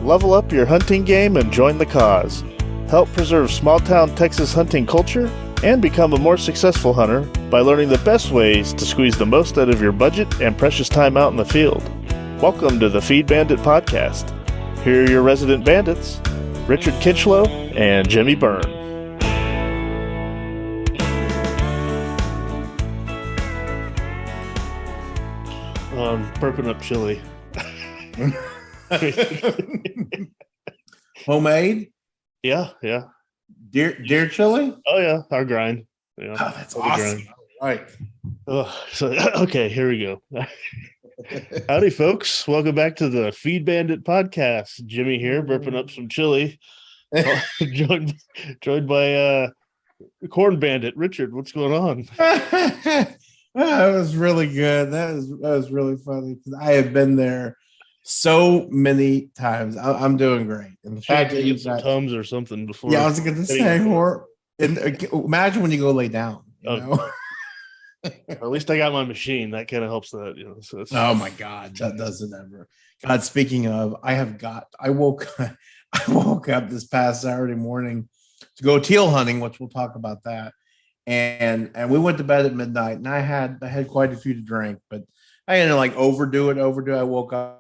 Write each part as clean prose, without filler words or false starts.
Level up your hunting game and join the cause. Help preserve small-town Texas hunting culture and become a more successful hunter by learning the best ways to squeeze the most out of your budget and precious time out in the field. Welcome to the Feed Bandit Podcast. Here are your resident bandits, Richard Kinchlow and Jimmy Byrne. Burping up chili. Homemade? Yeah. Deer chili? Oh yeah, our grind. Yeah, oh, that's awesome. Right. Okay, here we go. Howdy, folks. Welcome back to the Feed Bandit Podcast. Jimmy here, burping up some chili. joined by Corn Bandit Richard. What's going on? That was really good. That was really funny because I have been there so many times. I'm doing great. And the fact that you some Tums or something before. Yeah, I was going to say, imagine when you go lay down. You know? At least I got my machine. That kind of helps that. So oh my God, that doesn't ever. God, speaking of, I woke up this past Saturday morning to go teal hunting, which we'll talk about that. And we went to bed at midnight, and I had quite a few to drink, but I didn't like overdo it. I woke up,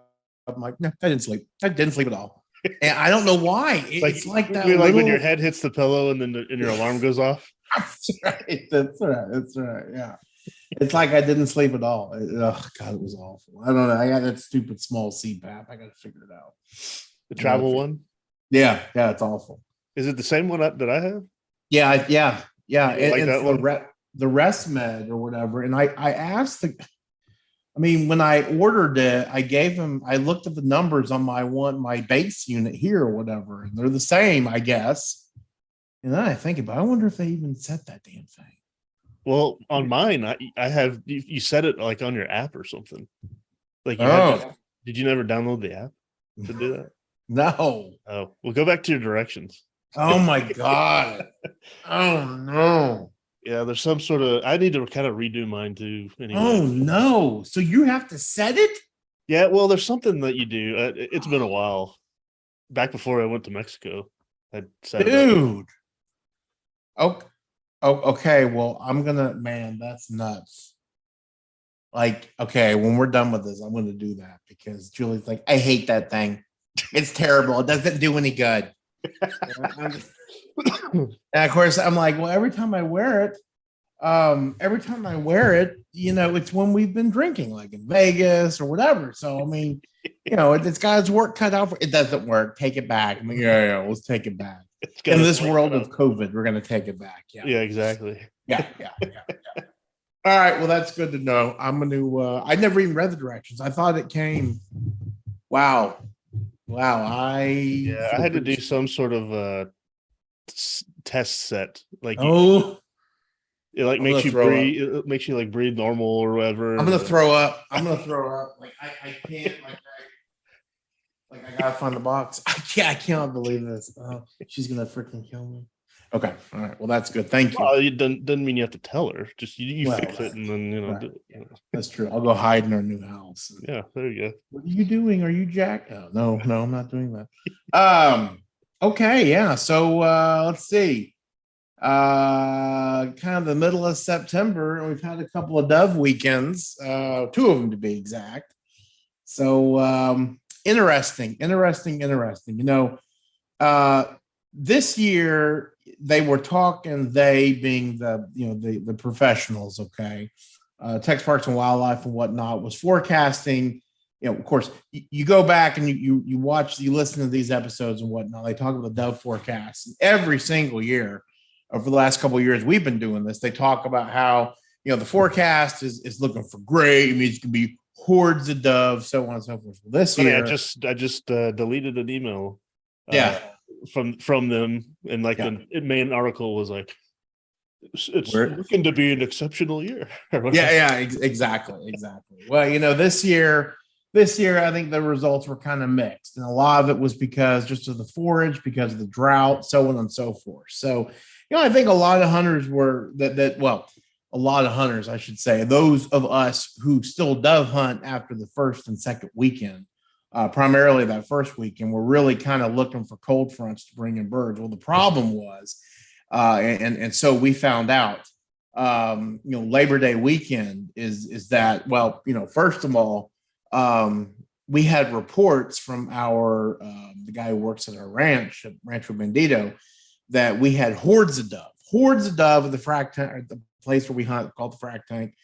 I'm like, no, I didn't sleep at all, and I don't know why. It's like that. Like when your head hits the pillow, and then your alarm goes off. That's right. Yeah, it's like I didn't sleep at all. Oh God, it was awful. I don't know. I got that stupid small CPAP. I got to figure it out. The travel one. Yeah, it's awful. Is it the same one that I have? Yeah. Like that one? The rest med or whatever. And I asked when I ordered it, I looked at the numbers on my base unit here or whatever, and they're the same, I guess. And then I think about, I wonder if they even set that damn thing. Well, on mine, I have you set it like on your app or something. Like did you never download the app to do that? No. Oh, well, go back to your directions. Oh my God. Oh no. Yeah, there's some sort of, I need to kind of redo mine too. Anyway. Oh no. So you have to set it? Yeah, well, there's something that you do. It's been a while. Back before I went to Mexico, I set it up. Okay. Well, man, that's nuts. Like, okay, when we're done with this, I'm gonna do that because Julie's like, I hate that thing. It's terrible. It doesn't do any good. And of course I'm like, well, every time I wear it, it's when we've been drinking, like in Vegas or whatever. So I mean, it's got its work cut out for it. Doesn't work. Take it back. I mean, yeah, let's take it back. In this world of COVID, we're gonna take it back. Yeah, exactly. Yeah. All right, well, that's good to know. I'm gonna I never even read the directions. I thought it came. Wow. I had to do some sort of test set. Like it makes you breathe. It makes you like breathe normal or whatever. I'm gonna throw up. Like I can't. Like I gotta find the box. I cannot believe this. Oh, she's gonna freaking kill me. Okay, all right. Well, that's good. Thank you. Well, it doesn't mean you have to tell her. Just you fix it, and then right. That's true. I'll go hide in our new house. Yeah, there you go. What are you doing? Are you Jack? Oh, no, I'm not doing that. Okay, yeah. So let's see. Kind of the middle of September, and we've had a couple of dove weekends. 2 of them to be exact. So interesting. This year they were talking, they being the professionals, okay, Texas Parks and Wildlife and whatnot, was forecasting. Of course, you go back and you listen to these episodes and whatnot. They talk about the dove forecast every single year. For the last couple of years we've been doing this. They talk about how the forecast is looking for great. It means it could be hordes of doves, so on and so forth. Well, this year, I just deleted an email. From them, and the main article was like, it's looking to be an exceptional year. Exactly. Well, this year I think the results were kind of mixed, and a lot of it was because just of the forage, because of the drought, so on and so forth. So I think a lot of hunters a lot of hunters, I should say, those of us who still dove hunt after the first and second weekend, primarily that first week, and we're really kind of looking for cold fronts to bring in birds. Well, the problem was, and so we found out, Labor Day weekend is that, well, first of all, we had reports from our the guy who works at our Rancho Bendito, that we had hordes of dove at the frac tank, the place where we hunt called the frac tank,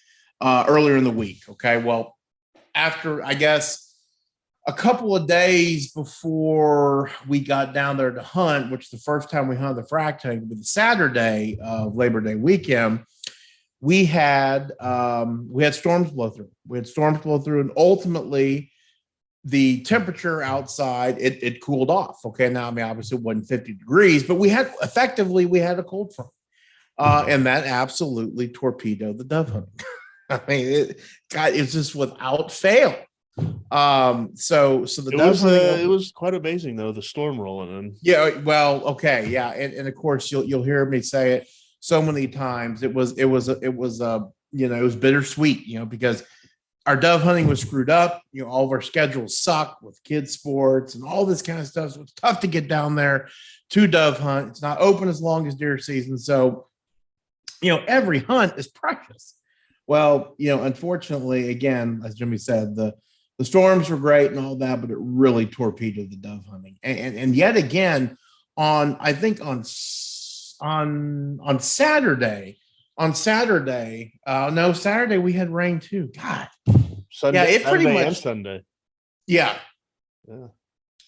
earlier in the week. Okay, well, after, I guess, a couple of days before we got down there to hunt, which the first time we hunted the frac tank was the Saturday of Labor Day weekend, we had storms blow through. And ultimately the temperature outside, it cooled off. Okay, now, I mean, obviously it wasn't 50 degrees, but we had a cold front, and that absolutely torpedoed the dove hunting. I mean, it's just without fail. So the dove hunting, it was quite amazing though, the storm rolling in. Yeah, well, okay, yeah, and of course you'll hear me say it so many times. It was bittersweet, because our dove hunting was screwed up. All of our schedules suck with kids sports and all this kind of stuff. So it's tough to get down there to dove hunt. It's not open as long as deer season. So, every hunt is precious. Well, unfortunately, again, as Jimmy said, the storms were great and all that, but it really torpedoed the dove hunting. And yet again, on Saturday, Saturday we had rain too. God, Sunday, yeah, it pretty Saturday much, and Sunday. Yeah, Yeah.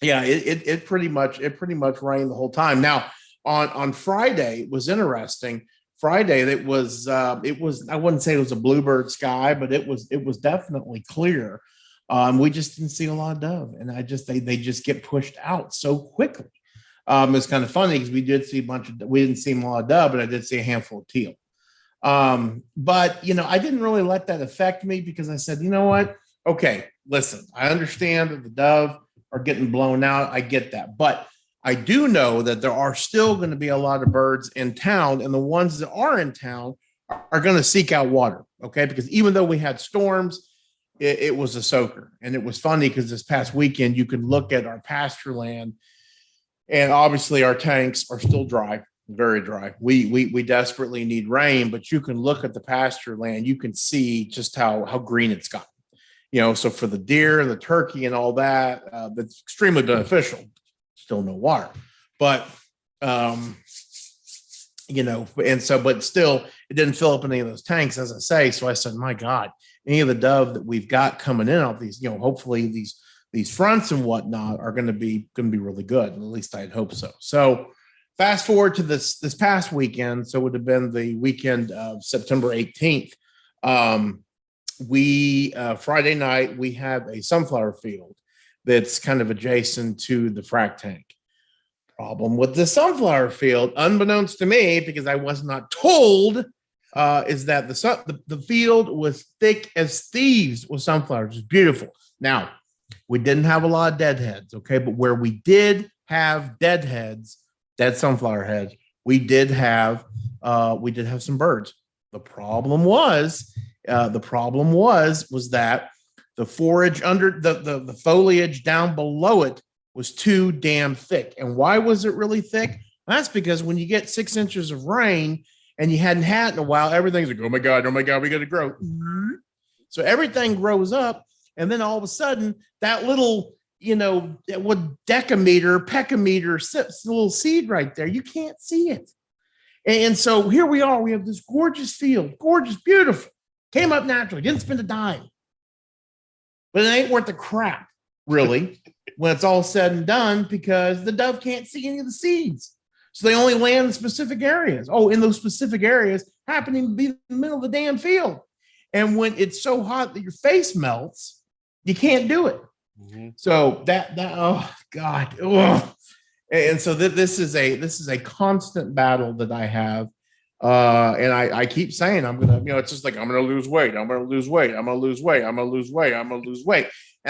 yeah, it pretty much rained the whole time. Now on Friday, it was interesting. Friday, it was I wouldn't say it was a bluebird sky, but it was definitely clear. We just didn't see a lot of dove, and they just get pushed out so quickly. It's kind of funny because we didn't see a lot of dove, but I did see a handful of teal. But I didn't really let that affect me, because I said, you know what? Okay, listen, I understand that the dove are getting blown out. I get that. But I do know that there are still going to be a lot of birds in town, and the ones that are in town are going to seek out water. Okay, because even though we had storms, it was a soaker. And it was funny because this past weekend, you could look at our pasture land, and obviously our tanks are still dry, very dry. We desperately need rain, but you can look at the pasture land. You can see just how green it's gotten. So for the deer and the turkey and all that, that's extremely beneficial. Still no water, but and so, but still, it didn't fill up any of those tanks, as I say. So I said, my God, any of the dove that we've got coming in off these, hopefully these fronts and whatnot are going to be really good. At least I'd hope so. So fast forward to this past weekend. So it would have been the weekend of September 18th. Friday night, we have a sunflower field that's kind of adjacent to the frac tank. Problem with the sunflower field, unbeknownst to me, because I was not told, is that the field was thick as thieves with sunflowers. It's beautiful. Now, we didn't have a lot of deadheads, okay, but where we did have dead sunflower heads, we did have some birds. The problem was that the forage under the foliage down below it was too damn thick. And why was it really thick? That's because when you get 6 inches of rain and you hadn't had in a while, everything's like, oh my God, we got to grow. So everything grows up. And then all of a sudden, that little, pecometer, little seed right there, you can't see it. And so here we are. We have this gorgeous field, gorgeous, beautiful. Came up naturally, didn't spend a dime. But it ain't worth the crap, really, when it's all said and done, because the dove can't see any of the seeds. So they only land in specific areas. Oh, in those specific areas, happening to be in the middle of the damn field. And when it's so hot that your face melts, you can't do it. Mm-hmm. So that oh God. Ugh. And so this is a constant battle that I have. And I keep saying I'm gonna, it's just like I'm gonna lose weight. And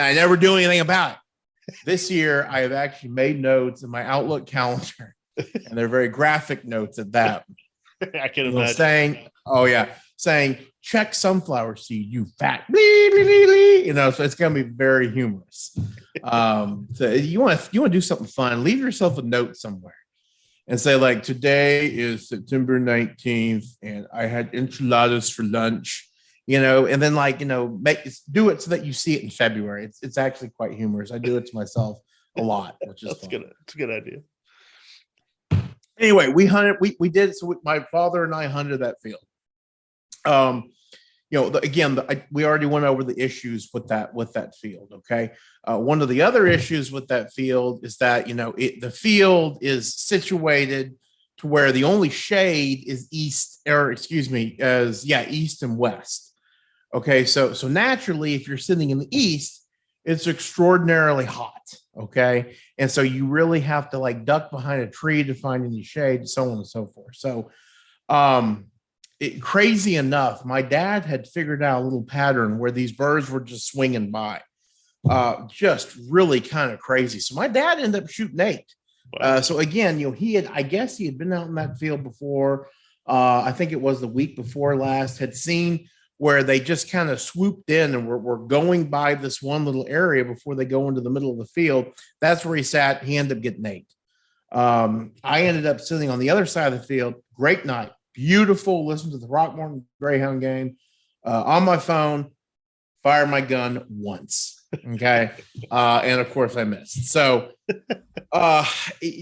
I never do anything about it. This year, I have actually made notes in my Outlook calendar, and they're very graphic notes at that. I can imagine. Saying check sunflower seed, you fat, blee, blee, blee, blee. So it's going to be very humorous. So you want to do something fun, leave yourself a note somewhere and say, like, today is September 19th and I had enchiladas for lunch, and then do it so that you see it in February. It's actually quite humorous. I do it to myself a lot, which is fun. It's a good idea. Anyway, we hunted, we did. So my father and I hunted that field. We already went over the issues with that field. Okay. One of the other issues with that field is that, the field is situated to where the only shade is east and west. Okay. So naturally, if you're sitting in the east, it's extraordinarily hot. Okay. And so you really have to duck behind a tree to find any shade, so on and so forth. So, crazy enough, my dad had figured out a little pattern where these birds were just swinging by, just really kind of crazy. So my dad ended up shooting 8. Wow. So again, he had been out in that field before. I think it was the week before last, had seen where they just kind of swooped in and were going by this one little area before they go into the middle of the field. That's where he sat. He ended up getting 8. I ended up sitting on the other side of the field. Great night. Beautiful. Listen to the Throckmorton Greyhound game on my phone. Fired my gun once. Okay. And of course I missed. So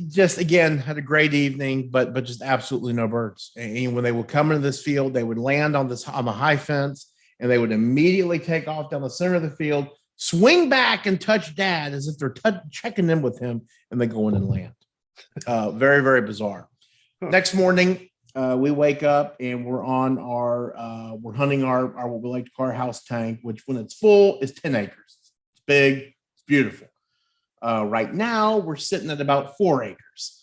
just again had a great evening, but just absolutely no birds. And when they would come into this field, they would land on the high fence and they would immediately take off down the center of the field, swing back and touch dad as if they're checking in with him, and then go in and land. Very, very bizarre. Next morning, we wake up and we're on we're hunting our what we like to call our house tank, which when it's full is 10 acres. It's big, it's beautiful. Right now we're sitting at about 4 acres,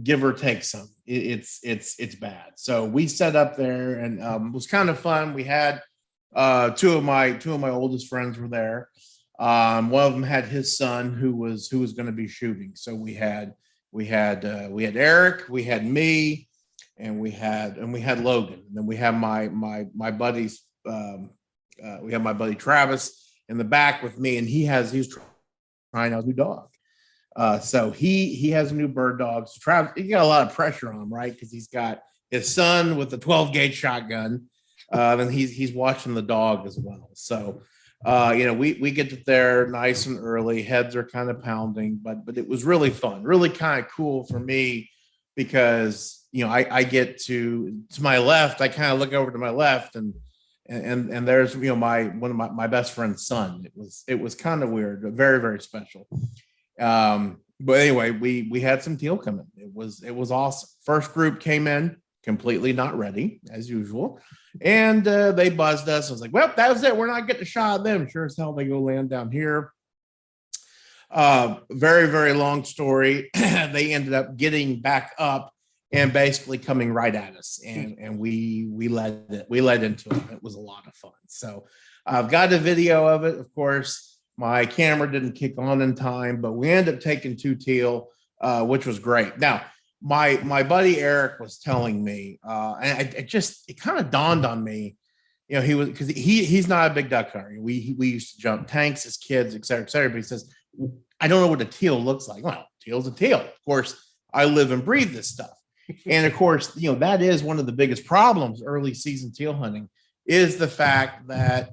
give or take some. It's bad. So we set up there and it was kind of fun. We had two of my oldest friends were there. One of them had his son who was going to be shooting. So we had Eric, we had me, and we had Logan, and then we have my buddies. We have my buddy Travis in the back with me, and he's trying out a new dog. So he has a new bird dog. So Travis, he got a lot of pressure on him, right? Because he's got his son with the 12 gauge shotgun. Then he's watching the dog as well. So we get there nice and early. Heads are kind of pounding, but it was really fun, really kind of cool for me because I get to my left. I kind of look over to my left and there's one of my best friend's son. It was kind of weird, but very, very special. But anyway, we had some teal come in. It was awesome. First group came in completely not ready as usual, and they buzzed us. I was like, well, that was it. We're not getting a shot at them. Sure as hell they go land down here. Very, very long story. They ended up getting back up and basically coming right at us, and we led into it. It was a lot of fun. So I've got a video of it. Of course, my camera didn't kick on in time, but we ended up taking 2 teal, which was great. Now, my buddy Eric was telling me, and it kind of dawned on me, because he's not a big duck hunter. We used to jump tanks as kids, et cetera, et cetera. But he says, I don't know what a teal looks like. Well, teal's a teal. Of course, I live and breathe this stuff. And of course, that is one of the biggest problems early season teal hunting is the fact that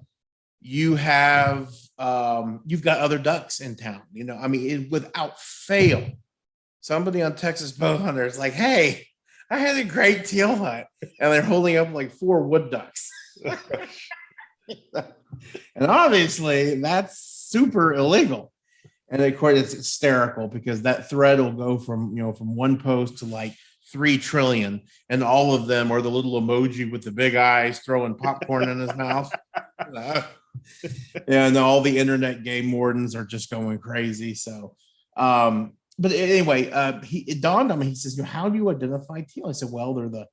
you've got other ducks in town. Without fail, somebody on Texas Bow Hunter is like, hey, I had a great teal hunt. And they're holding up like 4 wood ducks. And obviously that's super illegal. And of course it's hysterical because that thread will go from one post to like 3 trillion, and all of them are the little emoji with the big eyes throwing popcorn in his mouth. And all the internet game wardens are just going crazy. So, but anyway, it dawned on me. He says, how do you identify teal? I said, well, they're the,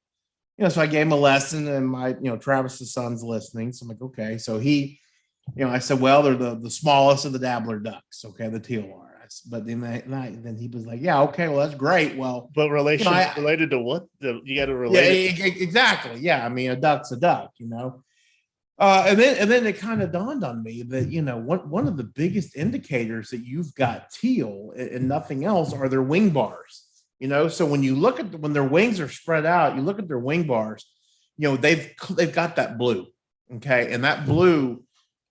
so I gave him a lesson, and my, Travis's son's listening. So I'm like, okay. So I said, well, they're the smallest of the dabbler ducks. Okay. The teal are. this. But then he was like, yeah, okay, well, that's great. Well, But related to what? You got to relate. Yeah, exactly. Yeah, I mean, a duck's a duck, you know. And then it kind of dawned on me that, you know, one of the biggest indicators that you've got teal and nothing else are their wing bars. You know, so when you look at when their wings are spread out, you look at their wing bars. You know, they've got that blue, okay, and that blue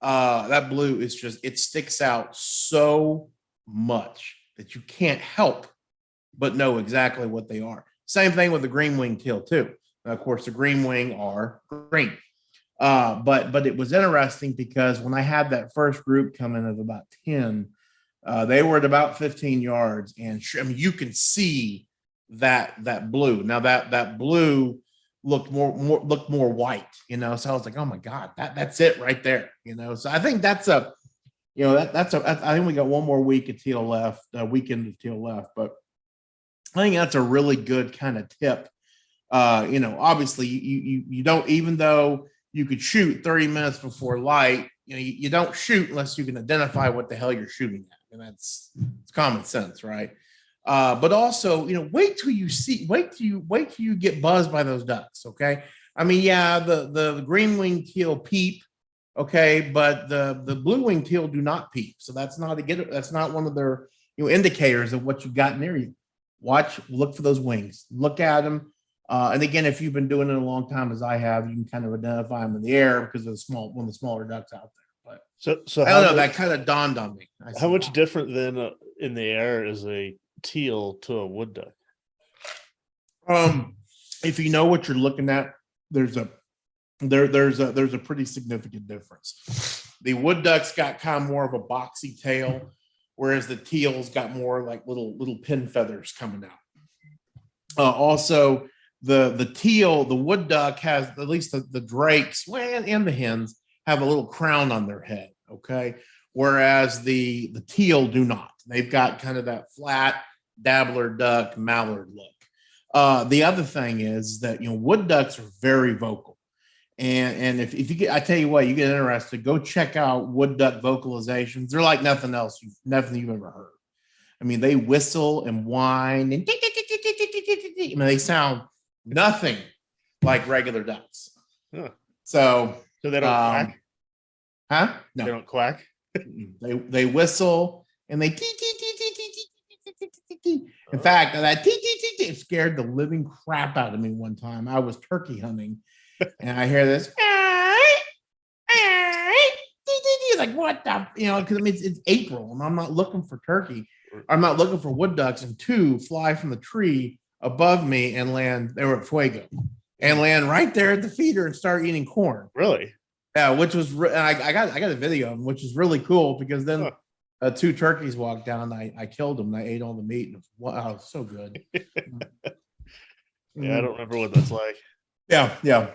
is just, it sticks out so much that you can't help but know exactly what they are. Same thing with the green wing teal too. Now, of course, the green wing are green. But it was interesting because when I had that first group come in of about 10, they were at about 15 yards, and I mean, you can see that blue. Now that blue looked more white, you know. So I was like, oh my God, that's it right there, you know. So I think that's a, you know, I think we got one more week of teal left, weekend of teal left, but I think that's a really good kind of tip. You know, obviously you don't, even though you could shoot 30 minutes before light, you know, you don't shoot unless you can identify what the hell you're shooting at. And it's common sense, right? But also, you know, wait till you get buzzed by those ducks. Okay. I mean, yeah, the green wing teal peep. Okay. But the blue wing teal do not peep. So that's not one of their, you know, indicators of what you've got near you. Look for those wings, look at them. And again, if you've been doing it a long time, as I have, you can kind of identify them in the air because of one of the smaller ducks out there. But So I don't know. That kind of dawned on me. How much different than in the air is a teal to a wood duck? If you know what you're looking at, there's a pretty significant difference. The wood duck's got kind of more of a boxy tail, whereas the teal's got more like little pin feathers coming out. Also, the teal, the wood duck has, at least the drakes and the hens have a little crown on their head, okay? Whereas the teal do not. They've got kind of that flat dabbler duck mallard look. The other thing is that, you know, wood ducks are very vocal. And if you get, I tell you what, you get interested, go check out wood duck vocalizations. They're like nothing you've ever heard. I mean, they whistle and whine and I mean, they sound nothing like regular ducks. Huh. So they don't quack? Huh? No. They don't quack? They whistle and they in fact, that it scared the living crap out of me one time. I was turkey hunting and I hear this like, what the, you know, because I mean it's April and I'm not looking for turkey. I'm not looking for wood ducks, and two fly from the tree above me and land. They were at Fuego and land right there at the feeder and start eating corn. Really? Yeah, which was I got a video of them, which is really cool because then two turkeys walked down. I killed them and I ate all the meat. And wow, so good. Yeah, I don't remember what that's like. Yeah.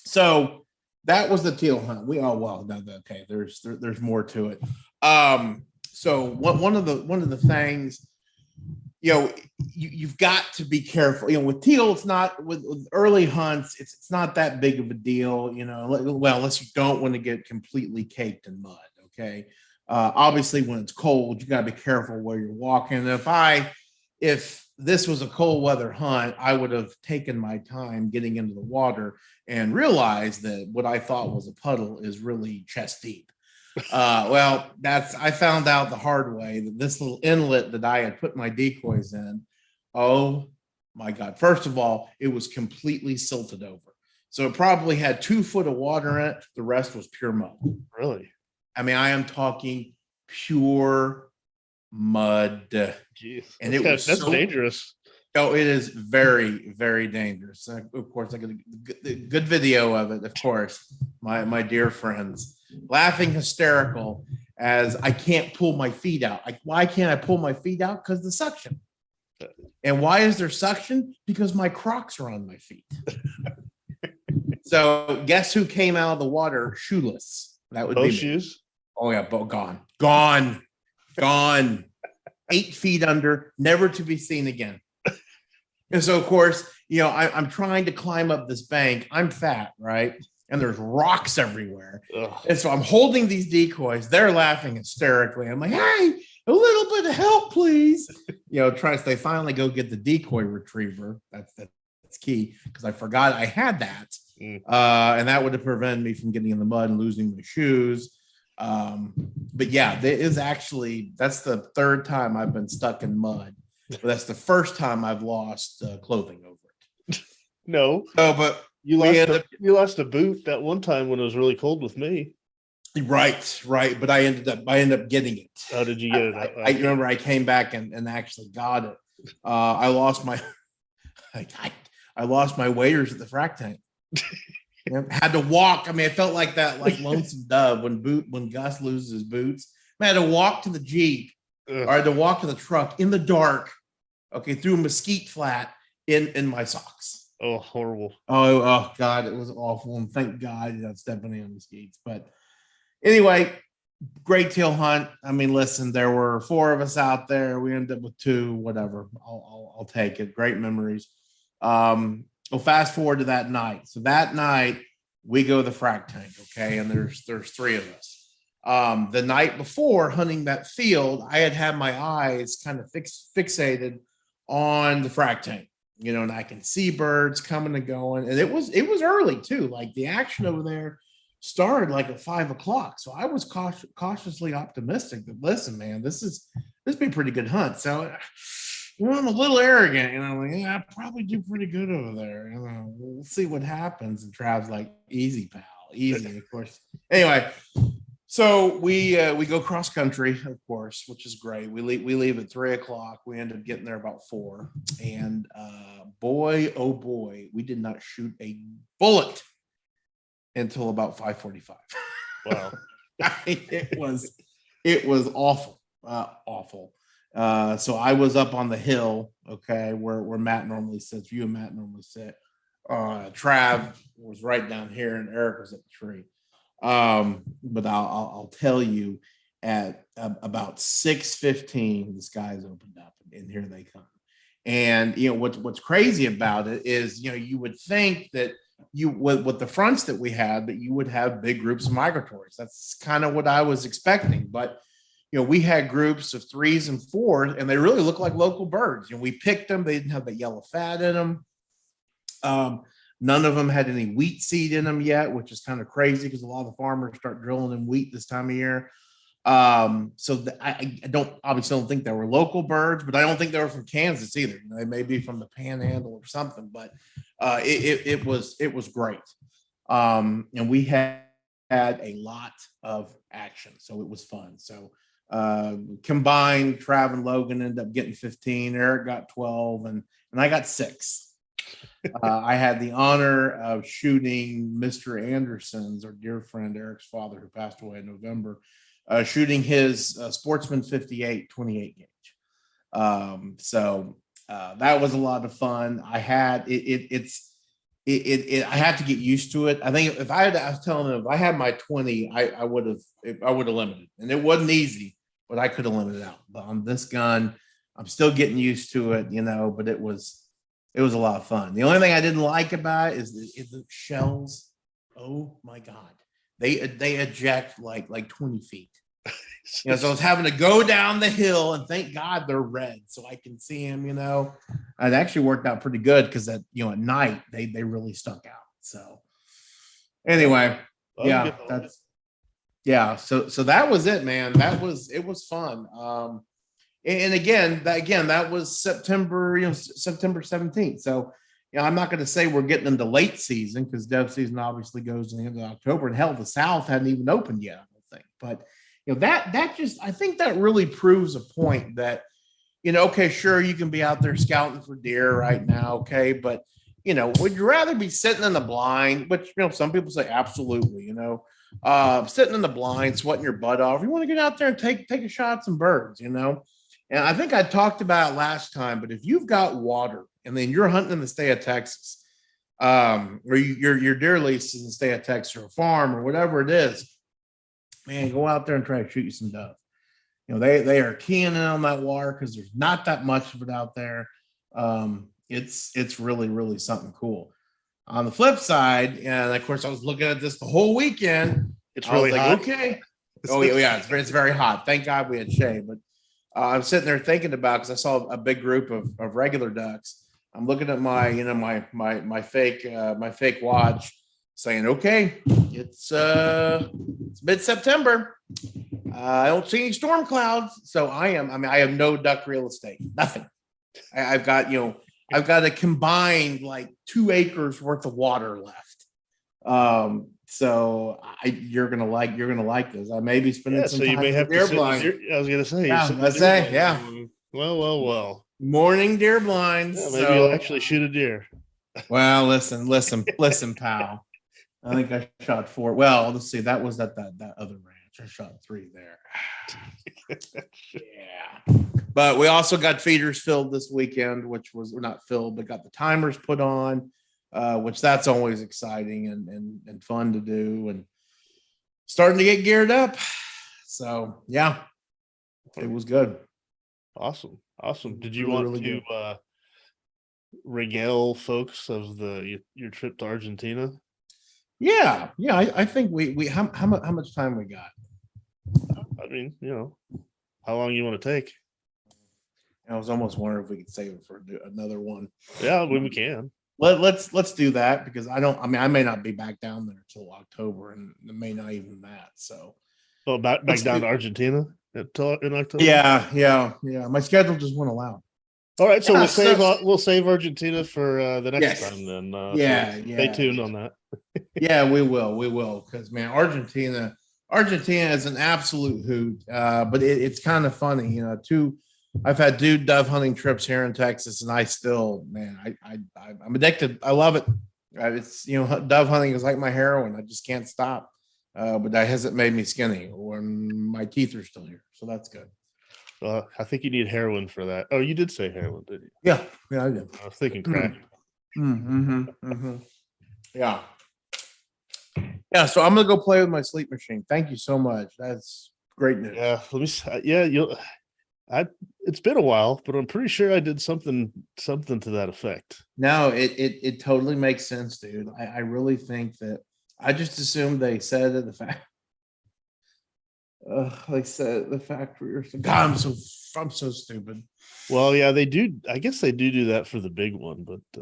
So that was the teal hunt. Okay. There's more to it. So one of the things, you know, you've got to be careful. You know, with teal, it's not with early hunts. It's not that big of a deal. You know, well, unless you don't want to get completely caked in mud. Okay. Obviously, when it's cold, you got to be careful where you're walking. If this was a cold weather hunt, I would have taken my time getting into the water and realized that what I thought was a puddle is really chest deep. Well, I found out the hard way that this little inlet that I had put my decoys in, oh my God. First of all, it was completely silted over. So it probably had 2 foot of water in it. The rest was pure mud. Really? I mean, I am talking pure mud. Jeez. And that's dangerous. Oh, it is very, very dangerous. Of course, I got a good video of it. Of course, my dear friends laughing hysterical as I can't pull my feet out. Why can't I pull my feet out? Because the suction. And why is there suction? Because my Crocs are on my feet. So guess who came out of the water shoeless? That would be shoes. Oh yeah, gone. 8 feet under, never to be seen again. And so, of course, you know, I'm trying to climb up this bank. I'm fat, right? And there's rocks everywhere. Ugh. And so I'm holding these decoys. They're laughing hysterically. I'm like, hey, a little bit of help, please. They finally go get the decoy retriever. That's key because I forgot I had that. And that would have prevented me from getting in the mud and losing my shoes. But yeah, that's the third time I've been stuck in mud. But that's the first time I've lost clothing over it. No. Oh, but you lost a boot that one time when it was really cold with me. Right. But I ended up getting it. How did you get it? I remember I came back and actually got it. I lost my I lost my waders at the frac tank. Had to walk. I mean, it felt like that, like Lonesome Dove when Gus loses his boots. I had to walk to the Jeep or I had to walk to the truck in the dark. Okay, through a mesquite flat in my socks. Oh, horrible. Oh God, it was awful. And thank God you're not stepping in mesquites. But anyway, great teal hunt. I mean, listen, there were 4 of us out there. We ended up with 2, whatever. I'll take it. Great memories. We'll fast forward to that night. So that night we go to the frac tank, okay, and there's 3 of us. The night before hunting that field, I had my eyes kind of fixated on the frac tank, and I can see birds coming and going, and it was early too. Like the action over there started like at 5 o'clock, so I was cautiously optimistic that listen, man, this be a pretty good hunt. So. I'm a little arrogant, like, yeah, I probably do pretty good over there. We'll see what happens. And Trav's like, easy, pal, easy, of course. Anyway, so we go cross country, of course, which is great. We leave at 3 o'clock. We end up getting there about 4. And boy, oh boy, we did not shoot a bullet until about 5:45. Wow. It was awful, awful. So I was up on the hill, okay, where Matt normally sits. You and Matt normally sit. Trav was right down here, and Eric was at the tree. But I'll tell you, at about 6:15, the skies opened up, and here they come. And what's crazy about it is you would think that with the fronts that we had that you would have big groups of migratories. That's kind of what I was expecting, but. We had groups of 3s and 4s, and they really looked like local birds. We picked them. They didn't have the yellow fat in them. None of them had any wheat seed in them yet, which is kind of crazy because a lot of the farmers start drilling in wheat this time of year. I don't think they were local birds, but I don't think they were from Kansas either. They may be from the Panhandle or something, but it was great. And we had a lot of action, so it was fun. So combined, Trav and Logan ended up getting 15. Eric got 12, and I got 6. I had the honor of shooting Mr. Anderson's, our dear friend Eric's father, who passed away in November, shooting his Sportsman 58 28 gauge. So that was a lot of fun. I had I have to get used to it. I think if I was telling them if I had my 20, I would have limited, and it wasn't easy, but I could have limited out. But on this gun, I'm still getting used to it, but it was a lot of fun. The only thing I didn't like about it is the shells. Oh my God, they eject like 20 feet. So I was having to go down the hill, and thank God they're red, so I can see them. It actually worked out pretty good because at night they really stuck out. So anyway, So that was it, man. It was fun. And again, that was September 17th. So I'm not going to say we're getting into late season because dove season obviously goes to the end of October, and hell, the South hadn't even opened yet, I don't think, but. That just, I think that really proves a point that, okay, sure, you can be out there scouting for deer right now, okay, but, would you rather be sitting in the blind, which, some people say absolutely, sitting in the blind, sweating your butt off. You want to get out there and take a shot at some birds, And I think I talked about it last time, but if you've got water and then you're hunting in the state of Texas, or your deer lease is in the state of Texas or a farm or whatever it is, man, go out there and try to shoot you some dove. They are keying in on that water because there's not that much of it out there. It's really, really something cool. On the flip side, and of course, I was looking at this the whole weekend. It's really hot. Okay. Oh yeah, it's very hot. Thank God we had shade. But I'm sitting there thinking about, because I saw a big group of regular ducks. I'm looking at my fake watch, saying, okay, it's mid-September. I don't see any storm clouds, so I have no duck real estate, nothing. I've got a combined like 2 acres worth of water left. So you're gonna like this. I may be spending some time. You may have to sit with I was gonna say. Yeah. Well. Morning deer blinds. Yeah, maybe you'll actually shoot a deer. Well, listen, pal. I think I shot 4. Well, let's see. That was at that other ranch. I shot 3 there. Yeah. But we also got feeders filled this weekend, which was not filled, but got the timers put on, which that's always exciting and fun to do, and starting to get geared up. So yeah, it was good. Awesome. Did you want to regale folks of your trip to Argentina? Yeah. I think we how much time we got? I mean, how long you want to take? I was almost wondering if we could save it for another one. Yeah, when we can. Let's do that, because I may not be back down there until October, and it may not even that. So, back down to Argentina in October. Yeah. My schedule just won't allow. All right, so we'll save Argentina for the next time then. Stay tuned on that. Yeah, we will, because man, Argentina is an absolute hoot. But it's kind of funny, I've had dove hunting trips here in Texas, and I still, man, I'm addicted. I love it. It's, dove hunting is like my heroin. I just can't stop. But that hasn't made me skinny, or my teeth are still here. So that's good. I think you need heroin for that. Oh, you did say heroin, did you? Yeah, I did. I was thinking crack. Yeah. Yeah, so I'm gonna go play with my sleep machine. Thank you so much. That's great news. Yeah, let me. Yeah, it's been a while, but I'm pretty sure I did something to that effect. No, it totally makes sense, dude. I really think that I just assumed they said at the fact. Like said the factory or something. God, I'm so stupid. Well, yeah, they do. I guess they do that for the big one, but I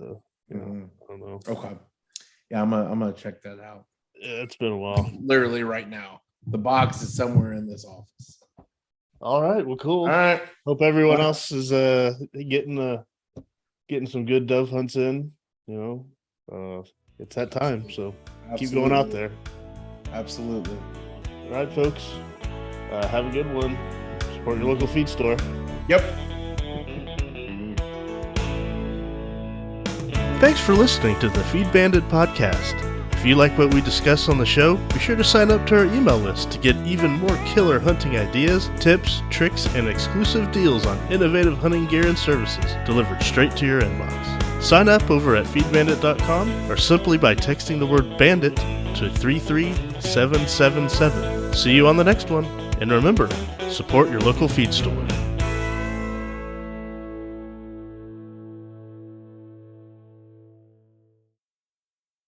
don't know. Okay. Yeah, I'm gonna check that out. Yeah, it's been a while. Literally right now. The box is somewhere in this office. All right. Well, cool. All right. Hope everyone else is getting some good dove hunts in. It's that time, so keep going out there. Absolutely. All right, folks. Have a good one. Support your local feed store. Yep. Thanks for listening to the Feed Bandit podcast. If you like what we discuss on the show, be sure to sign up to our email list to get even more killer hunting ideas, tips, tricks, and exclusive deals on innovative hunting gear and services delivered straight to your inbox. Sign up over at feedbandit.com or simply by texting the word bandit to 33777. See you on the next one. And remember, support your local feed store.